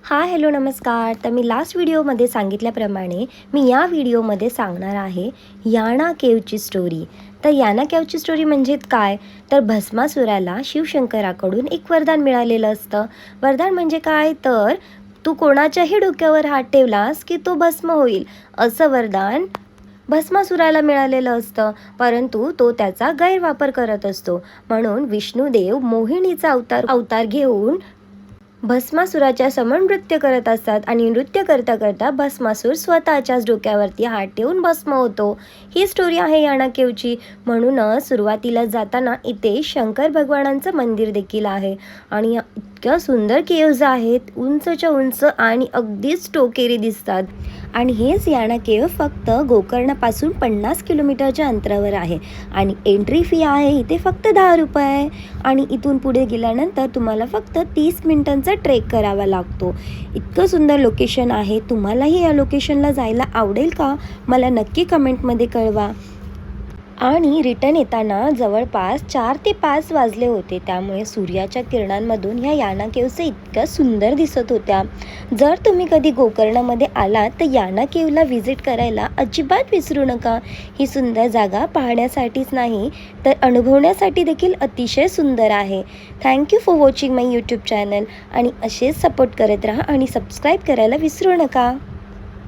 Hello नमस्कार. तर मी last व्हिडिओमध्ये सांगितल्याप्रमाणे मी या व्हिडिओमध्ये सांगणार आहे याना केवची स्टोरी. तर याना केवची स्टोरी म्हणजे काय, तर भस्मासुराला शिवशंकराकडून एक वरदान मिळालेलं असतं. वरदान म्हणजे काय, तर तू कोणाच्याही डोक्यावर हात ठेवलास की तो भस्म होईल, असं वरदान भस्मासुराला मिळालेलं असतं. परंतु तो त्याचा गैरवापर करत असतो. म्हणून विष्णुदेव मोहिनीचा अवतार घेऊन भस्मासुराच्या समोर नृत्य करत असतात आणि नृत्य करता करता भस्मासूर स्वतःच्याच डोक्यावरती हात ठेवून भस्म होतो. ही स्टोरी आहे याना केवची. म्हणूनच सुरुवातीला जाताना इथे शंकर भगवानांचं मंदिर देखील आहे आणि इतक्या सुंदर केव्ज आहेत, उंचच्या उंच आणि अगदीच टोकेरी दिसतात. आणि हेच याना केव फक्त गोकर्णापासून 50 किलोमीटरच्या अंतरावर आहे आणि एंट्री फी आहे इथे फक्त 10 रुपये. आणि इथून पुढे गेल्यानंतर तुम्हाला फक्त 30 मिनिटांचा ट्रेक करावा लागतो. इतकं सुंदर लोकेशन आहे. तुम्हालाही या लोकेशनला जायला आवडेल का, मला नक्की कमेंटमध्ये कळवा. आणि रिटर्न येताना जवळपास 4 ते 5 वाजले होते, त्यामुळे सूर्याच्या किरणांमधून ह्या याना केव्स इतक्या सुंदर दिसत होत्या. जर तुम्ही कधी गोकर्णामध्ये आलात तर याना केवला व्हिजिट करायला अजिबात विसरू नका. ही सुंदर जागा पाहण्यासाठीच नाही तर अनुभवण्यासाठी देखील अतिशय सुंदर आहे. Thank you for watching my YouTube channel आणि असेच सपोर्ट करत राहा आणि सबस्क्राईब करायला विसरू नका.